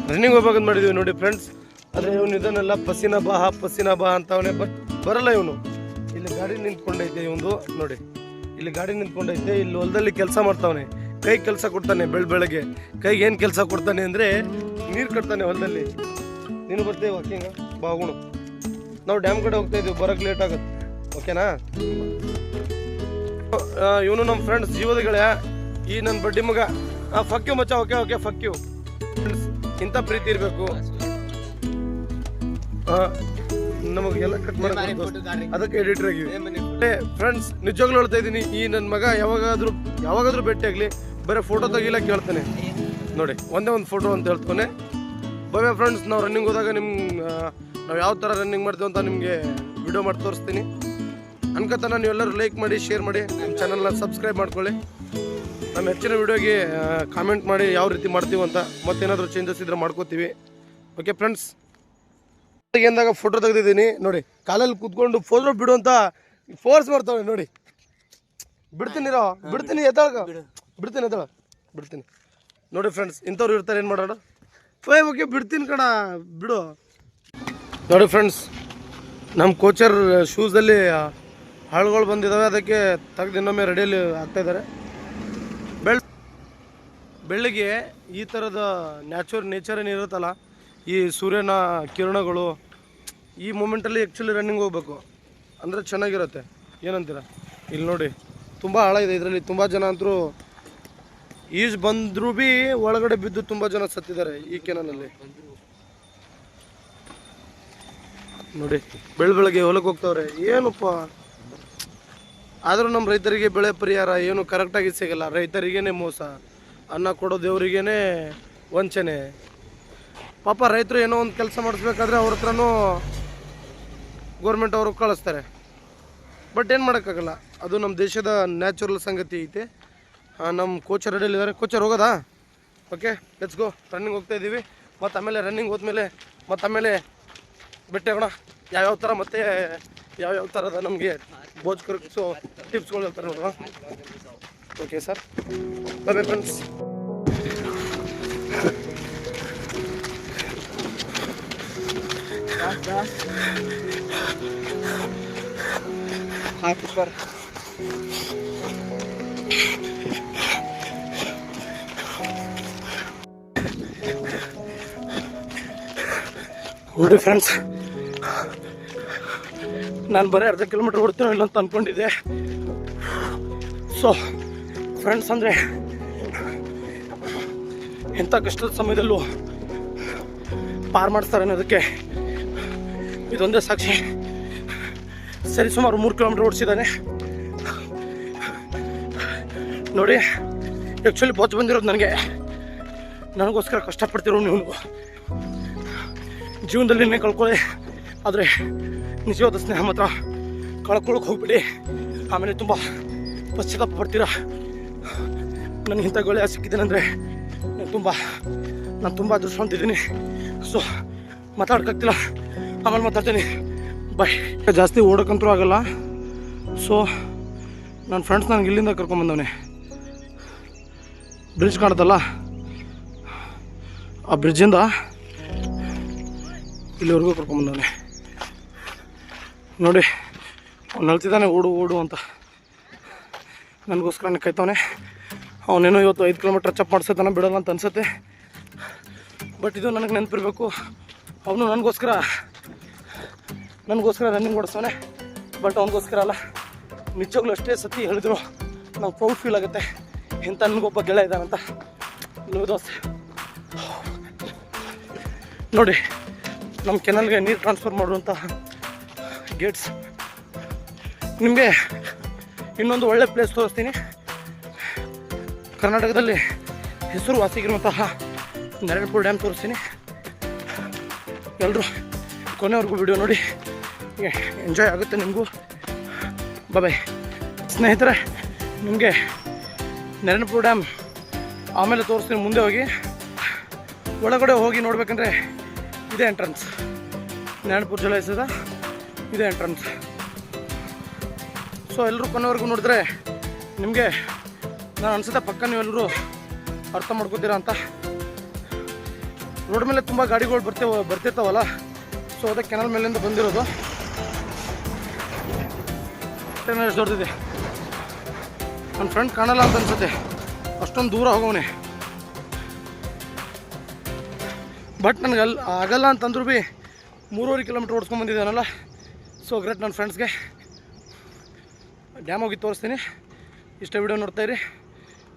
Running ಹೋಗ್ಬೇಕಂತ ಮಾಡಿದ್ವಿ ನೋಡಿ ಫ್ರೆಂಡ್ಸ್. ಆದರೆ ಇವನು ಇದನ್ನೆಲ್ಲ ಪಸಿನ ಬಾ ಅಂತವನೇ. ಬಟ್ ಬರಲ್ಲ ಇವನು. ಇಲ್ಲಿ ಗಾಡಿ ನಿಂತ್ಕೊಂಡೈತೆ ಇವನು ನೋಡಿ, ಇಲ್ಲಿ ಗಾಡಿ ನಿಂತ್ಕೊಂಡೈತೆ. ಇಲ್ಲಿ ಹೊಲದಲ್ಲಿ ಕೆಲಸ ಮಾಡ್ತಾವನೆ, ಕೈ ಕೆಲಸ ಕೊಡ್ತಾನೆ. ಬೆಳಗ್ಗೆ ಕೈಗೆ ಏನು ಕೆಲಸ ಕೊಡ್ತಾನೆ ಅಂದರೆ ನೀರು ಕಟ್ತಾನೆ ಹೊಲದಲ್ಲಿ. ನೀನು ಬರ್ತೇವೆ ವಾಕಿಂಗ ಬಾಗುಣ. ನಾವು ಡ್ಯಾಮ್ ಕಡೆ ಹೋಗ್ತಾ ಇದ್ದೀವಿ, ಬರೋಕ್ಕೆ ಲೇಟ್ ಆಗುತ್ತೆ. ಓಕೆನಾ? ಇವನು ನಮ್ಮ ಫ್ರೆಂಡ್ಸ್ ಜೀವದ ಗೆಳೆಯ, ಈ ನನ್ನ ಬಡ್ಡಿ ಮಗ. ಫಕ್ ಯು ಮಚ್ಚ. Okay fuck you. ಇಂಥ ಪ್ರೀತಿ ಇರಬೇಕು ನಮಗೆಲ್ಲ. ಕಟ್ ಮಾಡಿ ಅದಕ್ಕೆ ಎಡಿಟರ್ ಆಗಿವಿ ಫ್ರೆಂಡ್ಸ್. ನಿಜವಾಗ್ಲೂ ಹೇಳ್ತಾ ಇದ್ದೀನಿ, ಈ ನನ್ನ ಮಗ ಯಾವಾಗಾದ್ರೂ ಭೇಟಿ ಆಗಲಿ ಬರೀ ಫೋಟೋ ತೆಗಿಲ್ಲ ಕೇಳ್ತಾನೆ ನೋಡಿ. ಒಂದೇ ಒಂದು ಫೋಟೋ ಅಂತ ಹೇಳ್ತಾನೆ. ಬೈ ಫ್ರೆಂಡ್ಸ್, ನಾವು ರನ್ನಿಂಗ್ ಹೋದಾಗ ನಾವು ಯಾವ ಥರ ರನ್ನಿಂಗ್ ಮಾಡ್ತೀವಿ ಅಂತ ನಿಮಗೆ ವಿಡಿಯೋ ಮಾಡಿ ತೋರಿಸ್ತೀನಿ. ಅನ್ಕೋತಾನ ನೀವೆಲ್ಲರೂ ಲೈಕ್ ಮಾಡಿ, ಶೇರ್ ಮಾಡಿ, ನಮ್ಮ ಚಾನಲ್ನ ಸಬ್ಸ್ಕ್ರೈಬ್ ಮಾಡ್ಕೊಳ್ಳಿ. ನಮ್ಮ ಹೆಚ್ಚಿನ ವಿಡಿಯೋಗೆ ಕಾಮೆಂಟ್ ಮಾಡಿ ಯಾವ ರೀತಿ ಮಾಡ್ತೀವಿ ಅಂತ. ಮತ್ತೇನಾದರೂ ಚೇಂಜಸ್ ಇದ್ರೆ ಮಾಡ್ಕೋತೀವಿ. ಓಕೆ ಫ್ರೆಂಡ್ಸ್, ಎಂದಾಗ ಫೋಟೋ ತೆಗೆದಿದ್ದೀನಿ ನೋಡಿ. ಕಾಲಲ್ಲಿ ಕೂತ್ಕೊಂಡು ಫೋಟೋ ಬಿಡು ಅಂತ ಫೋರ್ಸ್ ಮಾಡ್ತಾವೆ ನೋಡಿ. ಬಿಡ್ತೀನಿ ನೋಡಿ ಫ್ರೆಂಡ್ಸ್. ಇಂಥವ್ರು ಇರ್ತಾರೆ, ಏನು ಮಾಡೋಣ. ಓಕೆ ಬಿಡ್ತೀನಿ ಕಣ, ಬಿಡು ನೋಡಿ ಫ್ರೆಂಡ್ಸ್. ನಮ್ಮ ಕೋಚರ್ ಶೂಸಲ್ಲಿ ಹಾಳುಗಳು ಬಂದಿದ್ದಾವೆ, ಅದಕ್ಕೆ ತೆಗೆದು ಇನ್ನೊಮ್ಮೆ ರೆಡಿಯಲ್ಲಿ ಆಗ್ತಾಯಿದ್ದಾರೆ. ಬೆಳಗ್ಗೆ ಈ ಥರದ ನೇಚರ್ ಏನಿರುತ್ತಲ್ಲ, ಈ ಸೂರ್ಯನ ಕಿರಣಗಳು, ಈ ಮೂಮೆಂಟಲ್ಲಿ ಆ್ಯಕ್ಚುಲಿ ರನ್ನಿಂಗ್ ಹೋಗ್ಬೇಕು ಅಂದರೆ ಚೆನ್ನಾಗಿರುತ್ತೆ. ಏನಂತೀರ? ಇಲ್ಲಿ ನೋಡಿ, ತುಂಬ ಆಳ ಇದೆ ಇದರಲ್ಲಿ. ತುಂಬ ಜನ ಅಂತರೂ ಈಜು ಬಂದರೂ ಭೀ ಒಳಗಡೆ ಬಿದ್ದು ತುಂಬ ಜನ ಸತ್ತಿದ್ದಾರೆ ಈ ಕೆನಾಲಲ್ಲಿ ನೋಡಿ. ಬೆಳಗ್ಗೆ ಹೊಲಕ್ಕೆ ಹೋಗ್ತವ್ರೆ. ಏನಪ್ಪ, ಆದರೂ ನಮ್ಮ ರೈತರಿಗೆ ಬೆಳೆ ಪರಿಹಾರ ಏನು ಕರೆಕ್ಟಾಗಿ ಸಿಗಲ್ಲ. ರೈತರಿಗೇನೆ ಮೋಸ, ಅನ್ನ ಕೊಡೋ ದೇವರಿಗೇನೆ ವಂಚನೆ. ಪಾಪ ರೈತರು ಏನೋ ಒಂದು ಕೆಲಸ ಮಾಡಿಸ್ಬೇಕಾದ್ರೆ ಅವ್ರ ಹತ್ರನೂ ಗೋರ್ಮೆಂಟ್ ಅವರು ಕಳಿಸ್ತಾರೆ. ಬಟ್ ಏನು ಮಾಡೋಕ್ಕಾಗಲ್ಲ, ಅದು ನಮ್ಮ ದೇಶದ ನ್ಯಾಚುರಲ್ ಸಂಗತಿ ಐತೆ. ನಮ್ಮ ಕೋಚರ್ ರೆಡಿಯಲ್ಲಿದ್ದಾರೆ. ಕೋಚರ್ ಹೋಗೋದಾ? Okay let's go. ರನ್ನಿಂಗ್ ಹೋಗ್ತಾ ಇದ್ದೀವಿ. ಮತ್ತು ಆಮೇಲೆ ರನ್ನಿಂಗ್ ಹೋದ್ಮೇಲೆ ಆಮೇಲೆ ಭೇಟಿ ಆಗೋಣ. ಯಾವ್ಯಾವ ಥರ ಮತ್ತು ಯಾವ್ಯಾವ ಥರದ ನಮಗೆ ಬೋಜ್ ಕರಗಿಸೋ ಟಿಪ್ಸ್ಗಳು ಹೇಳ್ತಾರೆ ನೋಡುವ. Okay sir, by friends. ನೋಡಿ ಫ್ರೆಂಡ್ಸ್, ನಾನು ಬರೀ ಅರ್ಧ ಕಿಲೋಮೀಟ್ರ್ ಓಡ್ತೀನೋ ಇಲ್ಲ ಅಂತ ಅಂದ್ಕೊಂಡಿದ್ದೆ. ಸೊ ಫ್ರೆಂಡ್ಸ್, ಅಂದರೆ ಎಂಥ ಕಷ್ಟದ ಸಮಯದಲ್ಲೂ ಪಾರು ಮಾಡಿಸ್ತಾರೆ ಅನ್ನೋದಕ್ಕೆ ಇದೊಂದೇ ಸಾಕ್ಷಿ. ಸರಿ ಸುಮಾರು 3 ಕಿಲೋಮೀಟ್ರ್ ಓಡಿಸಿದ್ದಾನೆ ನೋಡಿ. ಆ್ಯಕ್ಚುಲಿ ಬೊಚ್ಚ ಬಂದಿರೋದು ನನಗೋಸ್ಕರ ಕಷ್ಟಪಡ್ತಿರೋ ನೀವು ಜೀವನದಲ್ಲಿ ಕಳ್ಕೊಳ್ಳಿ. ಆದರೆ ನಿಜವಾದ ಸ್ನೇಹ ಮಾತ್ರ ಕಳ್ಕೊಳ್ಳೋಕೆ ಹೋಗ್ಬಿಡಿ, ಆಮೇಲೆ ತುಂಬ ಪಶ್ಚಾತ್ತಾಪ ಪಡ್ತೀರಾ. ನನಗೆ ಇಂಥ ಗೆಳೆಯ ಸಿಕ್ಕಿದ್ದೇನೆಂದರೆ ನಾನು ತುಂಬ ಅದೃಷ್ಟವಂತಿದ್ದೀನಿ. ಸೊ ಮಾತಾಡೋಕ್ಕಾಗ್ತಿಲ್ಲ, ಆಮೇಲೆ ಮಾತಾಡ್ತೀನಿ. ಬಾಯ್. ಜಾಸ್ತಿ ಓಡೋಕ್ಕಂತೂ ಆಗಲ್ಲ. ಸೊ ನನ್ನ ಫ್ರೆಂಡ್ಸ್ ನನಗೆ ಇಲ್ಲಿಂದ ಕರ್ಕೊಂಬಂದವನೆ. ಬ್ರಿಡ್ಜ್ ಕಾಣುತ್ತಲ್ಲ, ಆ ಬ್ರಿಡ್ಜಿಂದ ಇಲ್ಲಿವರೆಗೂ ಕರ್ಕೊಂಬಂದವನೆ ನೋಡಿ. ಅವ್ನು ಹೇಳ್ತಿದ್ದಾನೆ ಓಡು ಅಂತ. ನನಗೋಸ್ಕರ ಕಾಯ್ತವನೆ. ಅವನೇನೋ ಇವತ್ತು 5 ಕಿಲೋಮೀಟ್ರ್ ಟಚ್ ಮಾಡಿಸ್ತಾನೆ, ಬಿಡೋಲ್ಲ ಅಂತ ಅನ್ಸುತ್ತೆ. ಬಟ್ ಇದು ನನಗೆ ನೆನಪಿರಬೇಕು, ಅವನು ನನಗೋಸ್ಕರ ರನ್ನಿಂಗ್ ಓಡಿಸ್ತವನೆ. ಬಟ್ ಅವನಿಗೋಸ್ಕರ ಅಲ್ಲ, ನಿಜವಾಗ್ಲೂ ಅಷ್ಟೇ ಸತಿ ಹೇಳಿದ್ರು ನಂಗೆ ಪ್ರೌಡ್ ಫೀಲ್ ಆಗುತ್ತೆ. ಇಂಥ ನನಗೊಬ್ಬ ಗೆಳೆಯ ಇದ್ದಾನಂತ. ದೋಸ್ತ ನೋಡಿ, ನಮ್ಮ ಕೆನಲ್ಗೆ ನೀರು ಟ್ರಾನ್ಸ್ಫರ್ ಮಾಡುವಂಥ ಗೇಟ್ಸ್. ನಿಮಗೆ ಇನ್ನೊಂದು ಒಳ್ಳೆ ಪ್ಲೇಸ್ ತೋರಿಸ್ತೀನಿ. ಕರ್ನಾಟಕದಲ್ಲಿ ಹೆಸರುವಾಸಿಗಿರುವಂತಹ ನರಳಪುರ ಡ್ಯಾಮ್ ತೋರಿಸ್ತೀನಿ. ಎಲ್ಲರೂ ಕೊನೆವರೆಗೂ ವಿಡಿಯೋ ನೋಡಿ, ಎಂಜಾಯ್ ಆಗುತ್ತೆ ನಿಮಗೂ. ಬಾಯ್ ಸ್ನೇಹಿತರೆ. ನಿಮಗೆ ನರಳಪುರ ಡ್ಯಾಮ್ ಆಮೇಲೆ ತೋರಿಸ್ತೀನಿ. ಮುಂದೆ ಒಳಗಡೆ ಹೋಗಿ ನೋಡ್ಬೇಕಂದ್ರೆ ಇದೇ ಎಂಟ್ರೆನ್ಸ್. ನರಳಪುರ ಜಲಾಶಯದ ಇದೇ ಎಂಟ್ರೆನ್ಸ್. ಸೊ ಎಲ್ಲರೂ ಕೊನೆವರೆಗೂ ನೋಡಿದ್ರೆ ನಿಮಗೆ ನಾನು ಅನಿಸುತ್ತೆ ಪಕ್ಕ ನೀವೆಲ್ಲರೂ ಅರ್ಥ ಮಾಡ್ಕೋತೀರಾ ಅಂತ. ರೋಡ್ ಮೇಲೆ ತುಂಬ ಗಾಡಿಗಳು ಬರ್ತಿರ್ತಾವಲ್ಲ, ಸೊ ಅದಕ್ಕೆ ಕೆನಲ್ ಮೇಲಿಂದ ಬಂದಿರೋದು. ಎಷ್ಟು ದೊಡ್ಡದಿದೆ, ನನ್ನ ಫ್ರೆಂಡ್ ಕಾಣಲ್ಲ ಅಂತ ಅನ್ಸುತ್ತೆ, ಅಷ್ಟೊಂದು ದೂರ ಹೋಗೋನೆ. ಬಟ್ ನನಗೆ ಆಗಲ್ಲ ಅಂತಂದ್ರೂ ಭೀ 3.5 ಕಿಲೋಮೀಟ್ರ್ ಓಡಿಸ್ಕೊಂಡು ಬಂದಿದ್ದಾನಲ್ಲ, ಸೊ ಗ್ರೇಟ್. ನನ್ನ ಫ್ರೆಂಡ್ಸ್ಗೆ ಡ್ಯಾಮ್ ಹೋಗಿ ತೋರಿಸ್ತೀನಿ. ಇಷ್ಟ ವಿಡಿಯೋ ನೋಡ್ತಾಯಿರಿ.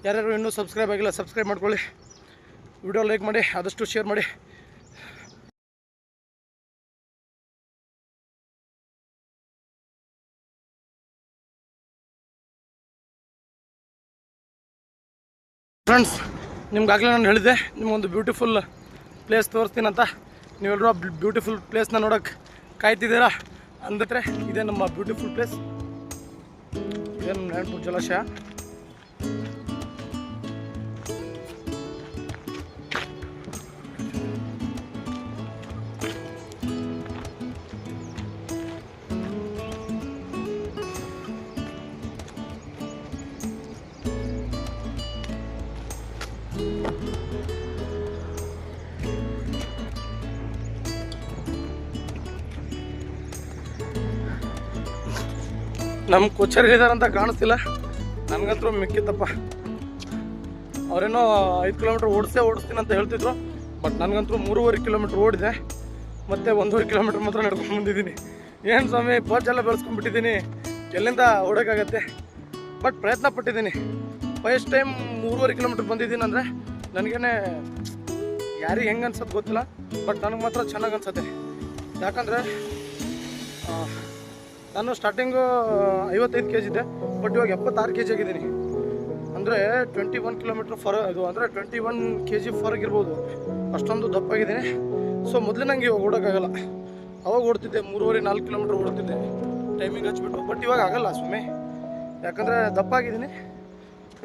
ಯಾರ್ಯಾರು ಇನ್ನೂ ಸಬ್ಸ್ಕ್ರೈಬ್ ಆಗಿಲ್ಲ ಸಬ್ಸ್ಕ್ರೈಬ್ ಮಾಡ್ಕೊಳ್ಳಿ, ವಿಡಿಯೋ ಲೈಕ್ ಮಾಡಿ, ಆದಷ್ಟು ಶೇರ್ ಮಾಡಿ. ಫ್ರೆಂಡ್ಸ್, ನಿಮ್ಗಾಗಲೇ ನಾನು ಹೇಳಿದ್ದೆ ನಿಮಗೊಂದು ಬ್ಯೂಟಿಫುಲ್ ಪ್ಲೇಸ್ ತೋರಿಸ್ತೀನಂತ. ನೀವೆಲ್ಲರೂ ಆ ಬ್ಯೂಟಿಫುಲ್ ಪ್ಲೇಸ್ನ ನೋಡೋಕ್ಕೆ ಕಾಯ್ತಿದ್ದೀರಾ ಅಂದರೆ ಇದೇ ನಮ್ಮ ಬ್ಯೂಟಿಫುಲ್ ಪ್ಲೇಸ್. ಇದೇ ನಮ್ಮ ನಾರಾಯಣಪುರ ಜಲಾಶಯ. ನಮ್ಮ ಕೋಚರ್ ಇದಾರಂತ ಕಾಣಿಸ್ತಿಲ್ಲ, ನನಗಂತೂ ಮಿಕ್ಕಿತ್ತಪ್ಪ. ಅವರೇನೋ 5 ಕಿಲೋಮೀಟ್ರ್ ಓಡಿಸ್ತೀನಿ ಅಂತ ಹೇಳ್ತಿದ್ರು, ಬಟ್ ನನಗಂತೂ 3.5 ಕಿಲೋಮೀಟ್ರ್ ಓಡಿದೆ, ಮತ್ತು 1.5 ಕಿಲೋಮೀಟ್ರ್ ಮಾತ್ರ ನಡ್ಕೊಂಡು ಬಂದಿದ್ದೀನಿ. ಏನು ಸ್ವಾಮಿ, ಎಲ್ಲ ಬೆಳೆಸ್ಕೊಂಡ್ಬಿಟ್ಟಿದ್ದೀನಿ, ಎಲ್ಲಿಂದ ಓಡೋಕ್ಕಾಗತ್ತೆ? ಬಟ್ ಪ್ರಯತ್ನ ಪಟ್ಟಿದ್ದೀನಿ. ಫಸ್ಟ್ ಟೈಮ್ 3.5 ಕಿಲೋಮೀಟ್ರ್ ಬಂದಿದ್ದೀನಿ ಅಂದರೆ ನನಗೇನೆ ಯಾರಿಗೆ ಹೆಂಗೆ ಅನ್ಸೋದು ಗೊತ್ತಿಲ್ಲ, ಬಟ್ ನನಗೆ ಮಾತ್ರ ಚೆನ್ನಾಗಿ ಅನ್ಸುತ್ತೆ. ಯಾಕಂದರೆ ನಾನು ಸ್ಟಾರ್ಟಿಂಗು 55 kg ಇದ್ದೆ, ಬಟ್ ಇವಾಗ 76 kg ಆಗಿದ್ದೀನಿ. ಅಂದರೆ 21 ಕಿಲೋಮೀಟ್ರ್ ಇದು ಅಂದರೆ 21 kg ಫರಗಿರ್ಬೋದು, ಅಷ್ಟೊಂದು ದಪ್ಪಾಗಿದ್ದೀನಿ. ಸೊ ಮೊದಲು ನನಗೆ ಇವಾಗ ಓಡೋಕ್ಕಾಗಲ್ಲ. ಅವಾಗ ಓಡ್ತಿದ್ದೆ 3.5-4 ಕಿಲೋಮೀಟ್ರ್ ಓಡ್ತಿದ್ದೆ ಟೈಮಿಂಗ್ ಹಚ್ಬಿಟ್ಟು, ಬಟ್ ಇವಾಗ ಆಗಲ್ಲ ಸ್ವಾಮಿ, ಯಾಕಂದರೆ ದಪ್ಪಾಗಿದ್ದೀನಿ.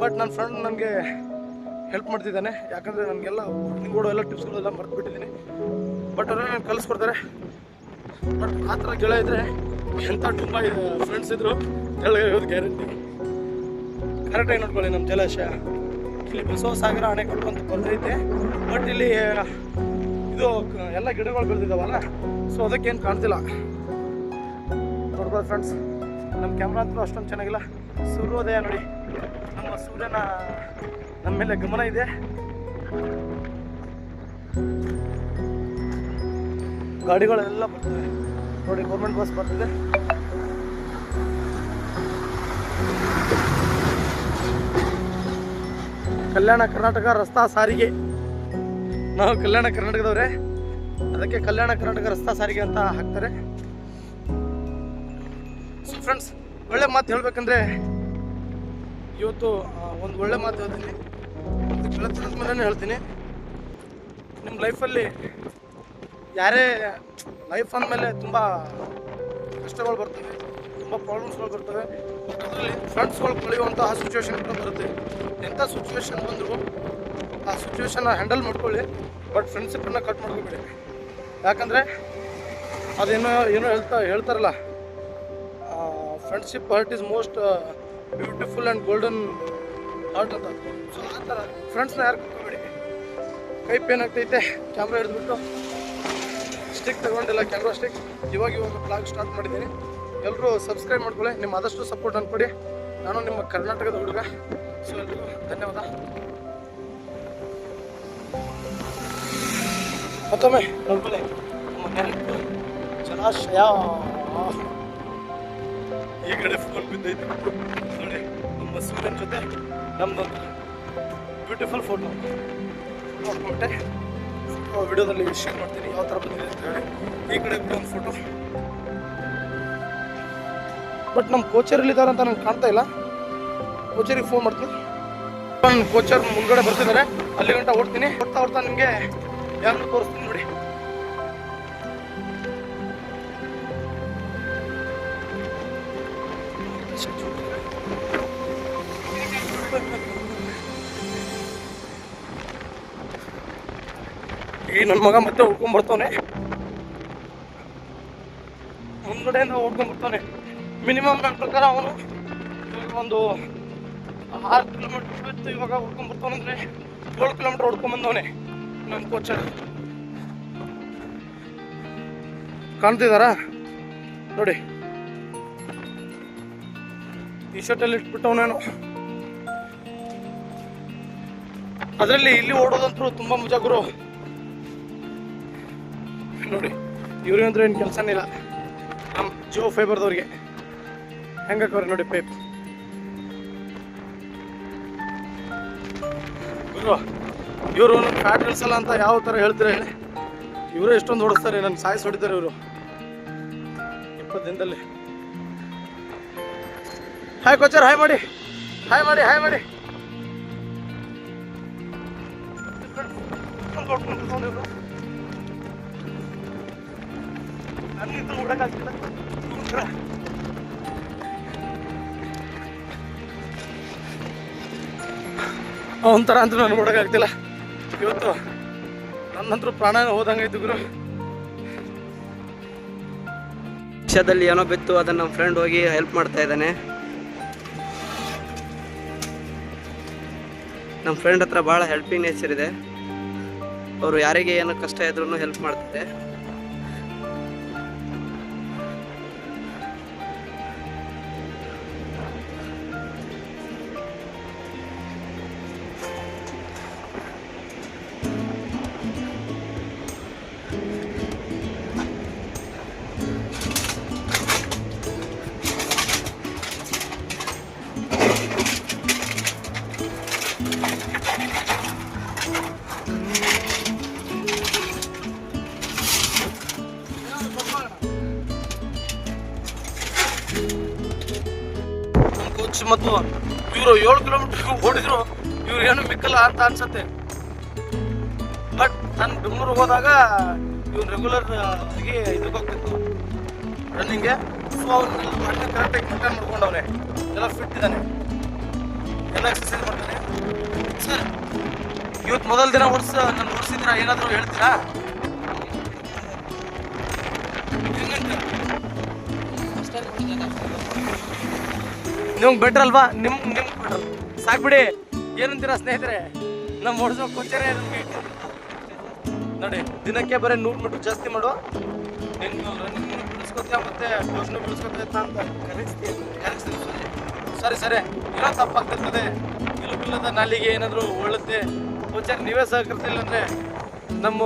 ಬಟ್ ನನ್ನ ಫ್ರೆಂಡ್ ನನಗೆ ಹೆಲ್ಪ್ ಮಾಡ್ತಿದ್ದಾನೆ, ಯಾಕಂದರೆ ನನಗೆಲ್ಲ ರನ್ನಿಂಗ್ ಓಡೋ ಎಲ್ಲ ಟಿಪ್ಸ್ಗಳೆಲ್ಲ ಮರೆತುಬಿಟ್ಟಿದ್ದೀನಿ. ಬಟ್ ಅವರೇ ನಾನು ಕಲಿಸ್ಕೊಡ್ತಾರೆ. ಬಟ್ ಆ ಥರ ಗೆಳ ಇದ್ದರೆ ಎಂಥ ತುಂಬ ಫ್ರೆಂಡ್ಸ್ ಇದ್ದರು ಕೆಳಗೆ ಇರೋದು ಗ್ಯಾರಂಟಿ. ಕರೆಕ್ಟಾಗಿ ನೋಡ್ಕೊಳ್ಳಿ. ನಮ್ಮ ಜಲಾಶಯ ಇಲ್ಲಿ ಬಸವಸಾಗರ ಅಣೆಕಟ್ಟು ಅಂತ ಬರ್ತೈತೆ, ಬಟ್ ಇಲ್ಲಿ ಇದು ಎಲ್ಲ ಗಿಡಗಳು ಬೆಳೆದಿದ್ದಾವಲ್ಲ, ಸೊ ಅದಕ್ಕೇನು ಕಾಣ್ತಿಲ್ಲ. ನೋಡ್ಬೋದು ಫ್ರೆಂಡ್ಸ್, ನಮ್ಮ ಕ್ಯಾಮ್ರಾ ಅಂತೂ ಅಷ್ಟೊಂದು ಚೆನ್ನಾಗಿಲ್ಲ. ಸೂರ್ಯೋದಯ ನೋಡಿ, ನಮ್ಮ ಸೂರ್ಯನ ನಮ್ಮ ಮೇಲೆ ಗಮನ ಇದೆ. ಗಾಡಿಗಳೆಲ್ಲ ಬರ್ತವೆ ನೋಡಿ, ಗೌರ್ಮೆಂಟ್ ಬಸ್ ಬರ್ತಿದೆ. ಕಲ್ಯಾಣ ಕರ್ನಾಟಕ ರಸ್ತಾ ಸಾರಿಗೆ. ನಾವು ಕಲ್ಯಾಣ ಕರ್ನಾಟಕದವ್ರೆ, ಅದಕ್ಕೆ ಕಲ್ಯಾಣ ಕರ್ನಾಟಕ ರಸ್ತಾ ಸಾರಿಗೆ ಅಂತ ಹಾಕ್ತಾರೆ. ಸೊ ಫ್ರೆಂಡ್ಸ್, ಒಳ್ಳೆ ಮಾತು ಹೇಳ್ಬೇಕಂದ್ರೆ ಇವತ್ತು ಒಂದು ಒಳ್ಳೆ ಮಾತು ಹೇಳ್ತೀನಿ, ಒಂದು ಗೆಳತನದ ಮೇಲೆ ಹೇಳ್ತೀನಿ. ನಿಮ್ಮ ಲೈಫಲ್ಲಿ ಯಾರೇ ಲೈಫ್ ಅಂದಮೇಲೆ ತುಂಬ ಕಷ್ಟಗಳು ಬರ್ತವೆ, ತುಂಬ ಪ್ರಾಬ್ಲಮ್ಸ್ಗಳು ಬರ್ತವೆ. ಅದರಲ್ಲಿ ಫ್ರೆಂಡ್ಸ್ಗಳು ಕಳೆಯುವಂಥ ಆ ಸಿಚುವೇಶನ್ ಕೂಡ ಬರುತ್ತೆ. ಎಂಥ ಸಿಚುವೇಶನ್ ಬಂದರೂ ಆ ಸಿಚುವೇಶನ್ನ ಹ್ಯಾಂಡಲ್ ಮಾಡ್ಕೊಳ್ಳಿ, ಬಟ್ ಫ್ರೆಂಡ್ಶಿಪ್ಪನ್ನು ಕಟ್ ಮಾಡ್ಕೊಬೇಡಿ. ಯಾಕಂದರೆ ಅದೇನೋ ಹೇಳ್ತಾರಲ್ಲ, friendship hurt is most beautiful and golden heart ಅಂತ. ಸೊ ಆ ಥರ ಫ್ರೆಂಡ್ಸ್ನ ಯಾರು ಕಟ್ಕೋಬೇಡಿ. ಕೈ ಪೇನ್ ಆಗ್ತೈತೆ, ಕ್ಯಾಮ್ರಾ ಹಿಡಿದ್ಬಿಟ್ಟು ಸ್ಟಿಕ್ ತಗೊಂಡಿಲ್ಲ, ಕ್ಯಾಮ್ರಾ ಸ್ಟಿಕ್. ಇವಾಗ ಬ್ಲಾಗ್ ಸ್ಟಾರ್ಟ್ ಮಾಡಿದ್ದೀನಿ. ಎಲ್ಲರೂ ಸಬ್ಸ್ಕ್ರೈಬ್ ಮಾಡ್ಕೊಳ್ಳಿ, ನಿಮ್ಮ ಆದಷ್ಟು ಸಪೋರ್ಟ್ ಅನ್ಕೊಡಿ. ನಾನು ನಿಮ್ಮ ಕರ್ನಾಟಕದ ಹುಡುಗ. ಸೊ ಎಲ್ರಿಗೂ ಧನ್ಯವಾದ. ಮತ್ತೊಮ್ಮೆ ನೋಡ್ಕೊಳ್ಳಿ ನಮ್ಮ ಜಲಾಶಯ. ಈ ಕಡೆ ಫೋನ್ ಬಿದ್ದೈತೆ ನೋಡಿ, ನಮ್ಮ ಸೂರ್ಯನ ಜೊತೆ ನಮ್ದೊಂದು ಬ್ಯೂಟಿಫುಲ್ ಫೋಟೋ ನೋಡ್ಕೊಂಡೆ. ವಿಡಿಯೋದಲ್ಲಿ ಶೇರ್ ಮಾಡ್ತೀನಿ ಯಾವ ಥರ ಬಂದಿದೆ ಅಂತ ಹೇಳಿ. ಈ ಕಡೆ ಒಂದು ಫೋಟೋ. ಬಟ್ ನಮ್ಮ ಕೋಚರಲ್ಲಿ ಅಂತ ನಂಗೆ ಕಾಣ್ತಾ ಇಲ್ಲ. ಕೋಚರಿಗೆ ಫೋನ್ ಮಾಡ್ತೀನಿ. ನನ್ನ ಕೋಚರ್ ಮುಂದ್ಗಡೆ ಬರ್ತಿದ್ದಾರೆ, ಅಲ್ಲಿ ಗಂಟ ಓಡ್ತೀನಿ. ಓಡ್ತಾ ನಿಮಗೆ ಯಾರನ್ನು ತೋರಿಸ್ತೀನಿ ನೋಡಿ. ಈ ನನ್ನ ಮಗ ಮತ್ತೆ ಹುಡ್ಕೊಂಡ್ಬರ್ತಾನೆ, ಮುಂದ್ಗಡೆಯಿಂದ ಓಡ್ಕೊಂಡ್ಬರ್ತಾನೆ. ಮಿನಿಮಮ್ ನನ್ನ ಪ್ರಕಾರ ಅವನು ಇವಾಗ ಒಂದು 6 ಕಿಲೋಮೀಟ್ರ್ ಇತ್ತು, ಇವಾಗ ಹುಡ್ಕೊಂಡ್ಬರ್ತಾನಂದ್ರೆ 7 ಕಿಲೋಮೀಟ್ರ್ ಹೊಡ್ಕೊಂಡ್ಬಂದವನೆ ನಮ್ಮ ಕೋಚರ್. ಕಾಣ್ತಿದಾರಾ ನೋಡಿ, ಈ ಶರ್ಟಲ್ಲಿ ಇಟ್ಬಿಟ್ಟವನೇನು. ಅದರಲ್ಲಿ ಇಲ್ಲಿ ಓಡೋದಂತೂ ತುಂಬಾ ಮಜಾ ಗುರು. ನೋಡಿ ಇವ್ರಿಗಂತೂ ಏನು ಕೆಲಸನೇ ಇಲ್ಲ. ನಮ್ಮ ಜಿಯೋ ಫೈಬರ್ದವ್ರಿಗೆ ಹೆಂಗಾಕವ್ರೆ ನೋಡಿ ಪೈಪ್. ಗುರು ಇವರು ಫ್ಯಾಟ್ ಇಳಿಸಲ್ಲ ಅಂತ ಯಾವ ಥರ ಹೇಳ್ತೀರ ಹೇಳಿ. ಇವರೇ ಎಷ್ಟೊಂದು ಓಡಿಸ್ತಾರೆ, ನನ್ನ ಸಾಯಿಸಿ ಹೊಡಿತಾರೆ ಇವರು 20 ದಿನದಲ್ಲಿ. ಹಾಯ್ ಕೋಚರ್, ಹಾಯ್ ಮಾಡಿ, ಹಾಯ್ ಮಾಡಿ, ಹಾಯ್ ಮಾಡಿ. ಒಂಥರ ಅಂತೂ ನಾನು ನೋಡೋಕ್ಕಾಗ್ತಿಲ್ಲ ಇವತ್ತು. ನನ್ನಂತರೂ ಪ್ರಾಣ ಹೋದಂಗೈತು ಗುರು. ವಿಷಯದಲ್ಲಿ ಏನೋ ಬಿತ್ತು, ಅದನ್ನ ನಮ್ಮ ಫ್ರೆಂಡ್ ಹೋಗಿ ಹೆಲ್ಪ್ ಮಾಡ್ತಾ ಇದ್ದಾನೆ. ನಮ್ಮ ಫ್ರೆಂಡ್ ಹತ್ರ ಭಾಳ ಹೆಲ್ಪಿಂಗ್ ನೇಚರ್ ಇದೆ. ಅವರು ಯಾರಿಗೆ ಏನೋ ಕಷ್ಟ ಇದ್ರೂ ಹೆಲ್ಪ್ ಮಾಡ್ತಾರೆ. ಮತ್ತು ಇವರು 7 ಕಿಲೋಮೀಟರ್ ಓಡಿದ್ರು, ಇವ್ರು ಏನು ಮಿಕ್ಕಲ್ಲ ಅಂತ ಅನ್ಸತ್ತೆ. ಬಟ್ ನಾನು ಬೆಂಗಳೂರಿಗೆ ಹೋದಾಗ ಇವ್ರು ರೆಗ್ಯುಲರ್ ಆಗಿ ಇದಕ್ಕೆ ಹೋಗ್ತಿತ್ತು ರನ್ನಿಂಗ್ಗೆ. ಸೊ ಅವ್ರನ್ನೆಲ್ಲ ಕರೆಕ್ಟಾಗಿ ಮೇಂಟೈನ್ ಮಾಡ್ಕೊಂಡವ್ರೆ, ಎಲ್ಲ ಫಿಟ್ ಇದ್ದಾನೆ, ಎಲ್ಲ ಎಕ್ಸರ್ಸೈಸ್ ಮಾಡ್ತಾನೆ. ಸರ್ ಇವತ್ತು ಮೊದಲ ದಿನ ನಾನು ಓಡಿಸಿದ್ದೀರಾ, ಏನಾದರೂ ಹೇಳ್ತೀರಾ? ನಿಮ್ಗೆ ಬೆಟ್ರ್ ಅಲ್ವಾ? ನಿಮ್ಗೆ ಬೆಟ್ರ್ ಸಾಕ್ಬಿಡಿ. ಏನಂತೀರಾ ಸ್ನೇಹಿತರೆ? ನಮ್ಮ ಓಡಿಸೋ ಕೋಚರೇ ನಮಗೆ ನೋಡಿ, ದಿನಕ್ಕೆ ಬರೀ 100 ಮೀಟರ್ ಜಾಸ್ತಿ ಮಾಡು, ನೀನು ರನ್ನಿಂಗ್ ಬಿಡಿಸ್ಕೊತೀಯ ಮತ್ತೆ ಡೋಸ್ನು ಬಿಡಿಸ್ಕೊತ ಅಂತ ಕರೆಸ್ತೀನಿ. ಸರಿ ಸರಿ, ಏನೋ ತಪ್ಪಾಗ್ತಿರ್ತದೆ, ಇಲ್ಲದ ನಾಲಿಗೆ ಏನಾದರೂ ಒಳ್ಳುತ್ತೆ. ಕೋಚರ್ ನೀವೇ ಸಹಕರಿಸಿಲ್ಲ ಅಂದರೆ ನಮ್ಮ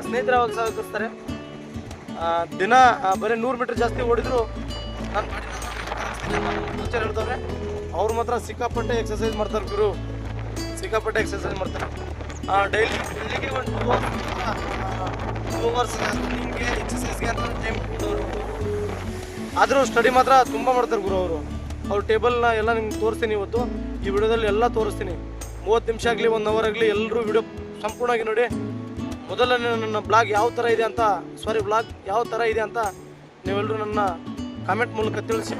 ಸ್ನೇಹಿತರು ಅವಾಗ ಸಹಕರಿಸ್ತಾರೆ. ದಿನ ಬರೀ 100 ಮೀಟರ್ ಜಾಸ್ತಿ ಓಡಿದ್ರು ನಾನು ಕೋಚರ್ ಹೇಳ್ತವ್ರೆ. ಅವ್ರು ಮಾತ್ರ ಸಿಕ್ಕಾಪಟ್ಟೆ ಎಕ್ಸರ್ಸೈಸ್ ಮಾಡ್ತಾರೆ ಗುರು, ಸಿಕ್ಕಾಪಟ್ಟೆ ಎಕ್ಸರ್ಸೈಸ್ ಮಾಡ್ತಾರೆ. ಡೈಲಿ ಬೆಳಿಗ್ಗೆ ಒಂದು 2 ಅವರ್ಸ್ ರನ್ನಿಂಗ್ಗೆ ಎಕ್ಸರ್ಸೈಸ್ಗೆ ಅಂತ ಟೈಮ್ ಕೊಡೋರು. ಆದರೂ ಸ್ಟಡಿ ಮಾತ್ರ ತುಂಬ ಮಾಡ್ತಾರೆ ಗುರು ಅವರು. ಅವ್ರ ಟೇಬಲ್ನ ಎಲ್ಲ ನಿಮ್ಗೆ ತೋರಿಸ್ತೀನಿ ಇವತ್ತು ಈ ವಿಡಿಯೋದಲ್ಲಿ, ಎಲ್ಲ ತೋರಿಸ್ತೀನಿ. 30 ನಿಮಿಷ ಆಗಲಿ 1 ಅವರ್ ಆಗಲಿ ಎಲ್ಲರೂ ವಿಡಿಯೋ ಸಂಪೂರ್ಣವಾಗಿ ನೋಡಿ. ಮೊದಲನೇ ನನ್ನ ಬ್ಲಾಗ್ ಯಾವ ಥರ ಇದೆ ಅಂತ, ಬ್ಲಾಗ್ ಯಾವ ಥರ ಇದೆ ಅಂತ ನೀವೆಲ್ಲರೂ ನನ್ನ ಕಾಮೆಂಟ್ ಮೂಲಕ ತಿಳಿಸಿ.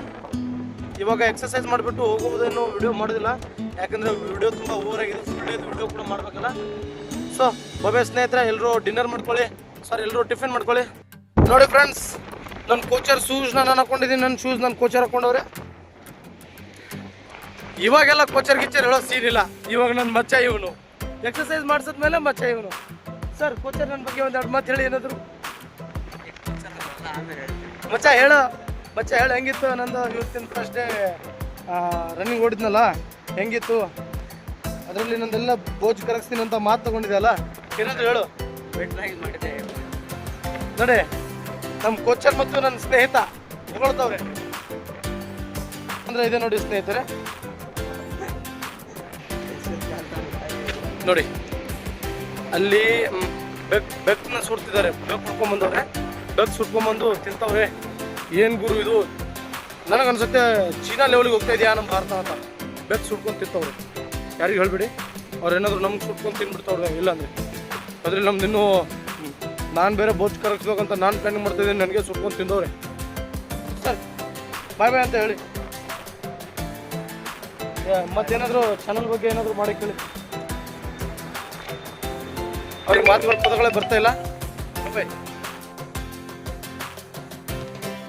ಇವಾಗ ಎಕ್ಸರ್ಸೈಸ್ ಮಾಡಿಬಿಟ್ಟು ಹೋಗುವುದೇನು ವಿಡಿಯೋ ಮಾಡೋದಿಲ್ಲ, ಯಾಕಂದರೆ ವಿಡಿಯೋ ತುಂಬ ಓವರ್ ಆಗಿದೆ. ಫುಲ್ ಡೇದು ವಿಡಿಯೋ ಕೂಡ ಮಾಡಬೇಕಲ್ಲ. ಸೊ ಬಾಬೆ ಸ್ನೇಹಿತರೆ, ಎಲ್ಲರೂ ಡಿನ್ನರ್ ಮಾಡ್ಕೊಳ್ಳಿ, ಎಲ್ಲರೂ ಟಿಫಿನ್ ಮಾಡ್ಕೊಳ್ಳಿ. ನೋಡಿ ಫ್ರೆಂಡ್ಸ್, ನನ್ನ ಕೋಚರ್ ಶೂಸ್ನ ನಾನು ಹಾಕೊಂಡಿದ್ದೀನಿ, ನನ್ನ ಶೂಸ್ ನನ್ನ ಕೋಚರ್ ಹಾಕೊಂಡವ್ರೆ. ಇವಾಗೆಲ್ಲ ಕೋಚರ್ ಗಿಚ್ಚರ್ ಹೇಳೋ ಸೀನ್ ಇಲ್ಲ. ಇವಾಗ ನನ್ನ ಮಚ್ಚ ಇವನು, ಎಕ್ಸರ್ಸೈಸ್ ಮಾಡಿಸಿದ್ಮೇಲೆ ಮಚ್ಚ ಇವನು. ಸರ್ ಕೋಚರ್ ನನ್ನ ಬಗ್ಗೆ ಒಂದು 2 ಮಾತು ಹೇಳಿ ಏನಾದರೂ. ಮಚ್ಚ ಹೇಳು, ಹೆಂಗಿತ್ತು ನಂದು ಇವತ್ತಿನ ಫಸ್ಟ್ ಡೇ ರನ್ನಿಂಗ್ ಓಡಿದ್ನಲ್ಲ, ಹೆಂಗಿತ್ತು? ಅದರಲ್ಲಿ ನಂದೆಲ್ಲ ಬೋಜ್ ಕರಗಿಸ್ತೀನಿ ಅಂತ ಮಾತು ತಗೊಂಡಿದೆಯಲ್ಲ, ಏನಾದರೂ ಹೇಳು. ಮಾಡಿದೆ ನೋಡಿ, ನಮ್ಮ ಕೋಚರ್ ಮತ್ತು ನನ್ನ ಸ್ನೇಹಿತ ಹೊಗಳ್ತವ್ರೆ ಅಂದರೆ ಇದೆ ನೋಡಿ ಸ್ನೇಹಿತರೆ. ನೋಡಿ ಅಲ್ಲಿ ಬೆಕ್ಕನ್ನ ಸುಡ್ತಿದ್ದಾರೆ, ಬೆಕ್ಕು ಹುಡ್ಕೊಂಬಂದವ್ರೆ, ಬೆಕ್ಕು ಸುಟ್ಕೊಂಬಂದು ತಿಂತವ್ರೆ. ಏನು ಗುರು ಇದು? ನನಗನ್ಸುತ್ತೆ ಚೀನಾ ಲೆವೆಲ್ಗೆ ಹೋಗ್ತಾ ಇದೆಯಾ ನಮ್ಮ ಭಾರತ ಅಂತ. ಬೆಕ್ಕು ಸುಟ್ಕೊಂಡು ತಿಂತವ್ರೆ. ಯಾರಿಗೂ ಹೇಳ್ಬಿಡಿ, ಅವ್ರೇನಾದ್ರು ನಮ್ಗೆ ಸುಟ್ಕೊಂಡು ತಿನ್ಬಿಡ್ತವ್ರೆ. ಇಲ್ಲಾಂದರೆ ಅದ್ರಲ್ಲಿ ನಮ್ದು ಇನ್ನೂ ನಾನು ಬೇರೆ ಬೋಚ್ ಕರಗಿಸ್ಬೇಕಂತ ನಾನು ಪ್ಲ್ಯಾನಿಂಗ್ ಮಾಡ್ತಾಯಿದ್ದೀನಿ, ನನಗೆ ಸುಟ್ಕೊಂಡು ತಿಂದವ್ರೆ. ಸರ್ ಬಾಯ್ ಅಂತ ಹೇಳಿ. ಮತ್ತೇನಾದರೂ ಚಾನಲ್ ಬಗ್ಗೆ ಏನಾದರೂ ಮಾಡಿ ಕೇಳಿ. ಅವ್ರಿಗೆ ಮಾತುಗಳ ಪದಗಳೇ ಬರ್ತಾ ಇಲ್ಲ.